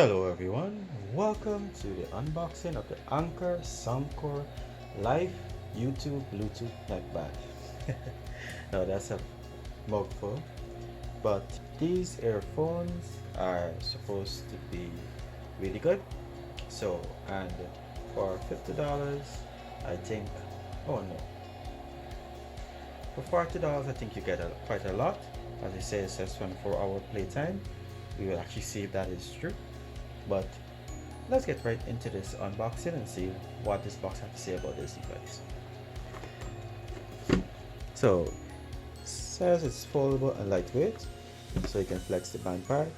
Hello everyone, welcome to the unboxing of the Anker Soundcore Live YouTube Bluetooth neckband. Now that's a mouthful, but these earphones are supposed to be really good. And for $50, I think, oh no, for $40 I think you get quite a lot. As it says, 24-hour playtime. We will actually see if that is true. But let's get right into this unboxing and see what this box has to say about this device. So it says it's foldable and lightweight, so you can flex the band part.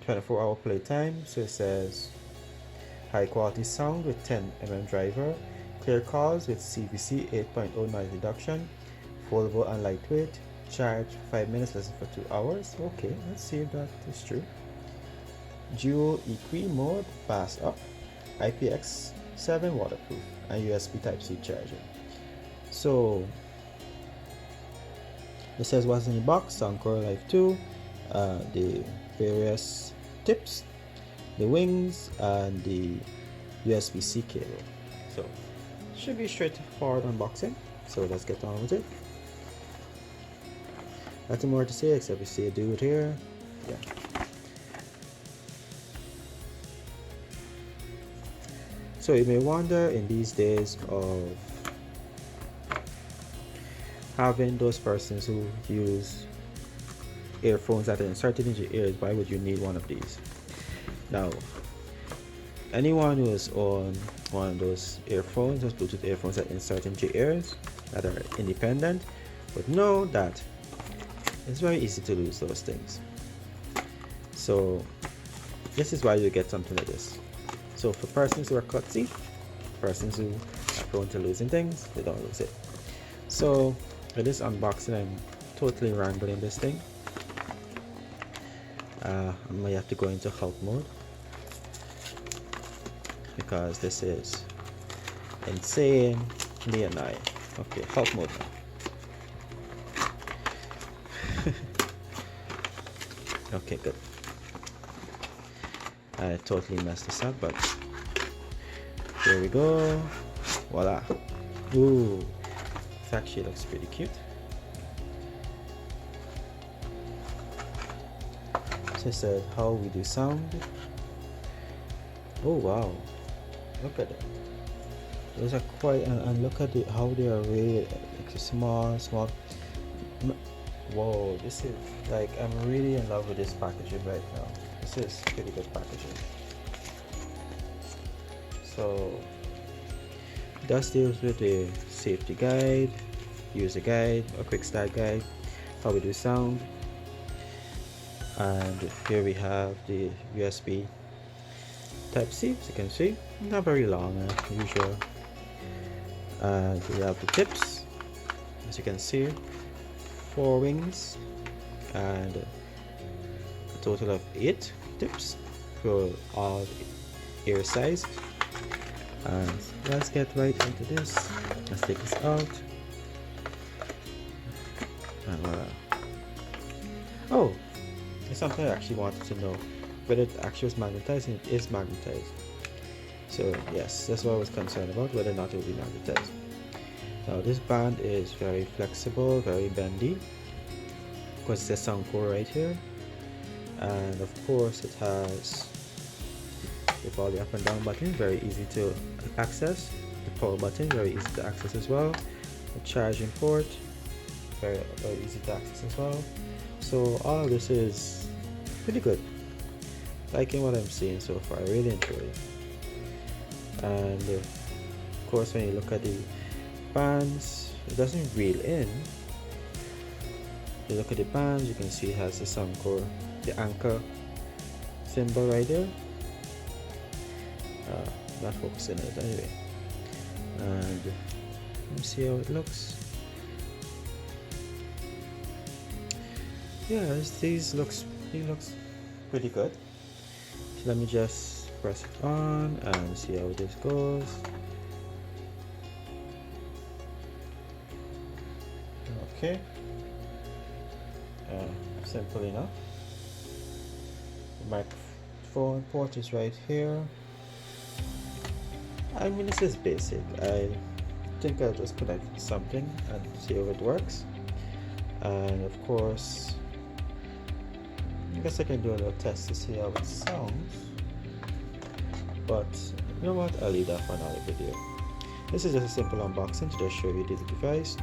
24-hour playtime, so it says high quality sound with 10mm driver, clear calls with CVC 8.0 noise reduction, foldable and lightweight, charge 5 minutes, listen for 2 hours. Okay, let's see if that is true. Dual EQ mode, fast up, IPX7 waterproof, and USB Type-C charging. So it says what's in the box: Soundcore Live 2, the various tips, the wings, and the USB-C cable. So should be straightforward unboxing. So let's get on with it. Nothing more to say except we see a dude here. Yeah. So you may wonder, in these days of having those persons who use earphones that are inserted into your ears, why would you need one of these? Now, anyone who is on one of those earphones, those Bluetooth earphones that insert into your ears, that are independent, would know that it's very easy to lose those things. So this is why you get something like this. So for persons who are klutzy, persons who are prone to losing things, they don't lose it. So for this unboxing, I'm totally wrangling this thing. I might have to go into help mode because this is insane. Okay, help mode now. Okay, good. I totally messed this up, but there we go. Voila. Ooh, this actually looks pretty cute. So it said how we do sound. Oh wow, look at it. Those are quite, and look at how they are really small. Whoa, this is like, I'm really in love with this packaging right now. This is pretty good packaging. So that deals with the safety guide, user guide, a quick start guide, how we do sound, and here we have the USB Type-C, as you can see, not very long as usual. And we have the tips, as you can see, 4 wings and a total of 8 tips for all ear size. And let's get right into this. Let's take this out. And voila. Oh, there's something I actually wanted to know, whether it actually was magnetized, and it is magnetized. So yes, that's what I was concerned about, whether or not it will be magnetized. Now this band is very flexible, very bendy, because it's a Soundcore right here, and of course it has the volume up and down button, very easy to access. The power button, very easy to access as well. The charging port, very easy to access as well. So all of this is pretty good. Liking what I'm seeing so far, I really enjoy it. And of course when you look at the bands, it doesn't reel in. You look at the bands, you can see it has the Soundcore, the Anker symbol right there. Not focusing on it anyway. And let me see how it looks. Yeah, he looks pretty good. So let me just press it on and see how this goes. Okay, simple enough. The phone port is right here. I mean, this is basic. I think I'll just connect something and see how it works. And of course, I guess I can do a little test to see how it sounds. But you know what? I'll leave that for another video. This is just a simple unboxing to just show you the device,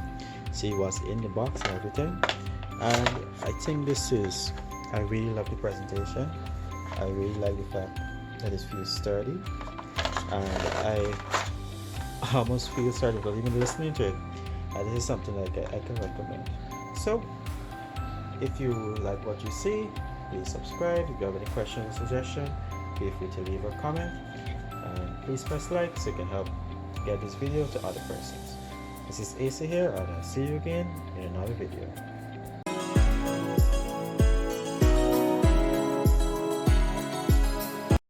see what's in the box and everything. And I think this is, I really love the presentation. I really like the fact that it feels sturdy, and I almost feel sturdy without even listening to it. And this is something like I can recommend. So if you like what you see, please subscribe. If you have any questions or suggestions, feel free to leave a comment, and please press like so you can help get this video to other persons. This is Asa here, and I'll see you again in another video.